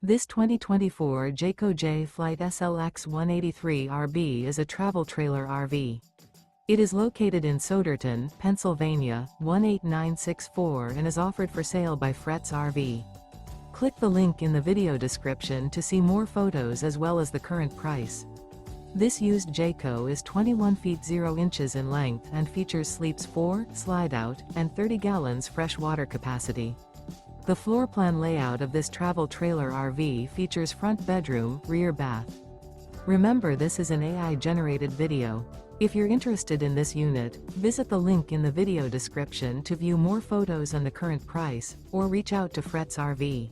This 2024 Jayco J Flight SLX 183RB is a travel trailer RV. It is located in Souderton, Pennsylvania, 18964 and is offered for sale by Fretz RV. Click the link in the video description to see more photos as well as the current price. This used Jayco is 21 feet 0 inches in length and features sleeps 4, slide-out, and 30 gallons fresh water capacity. The floor plan layout of this travel trailer RV features front bedroom, rear bath. Remember, this is an AI-generated video. If you're interested in this unit, visit the link in the video description to view more photos and the current price, or reach out to Fretz RV.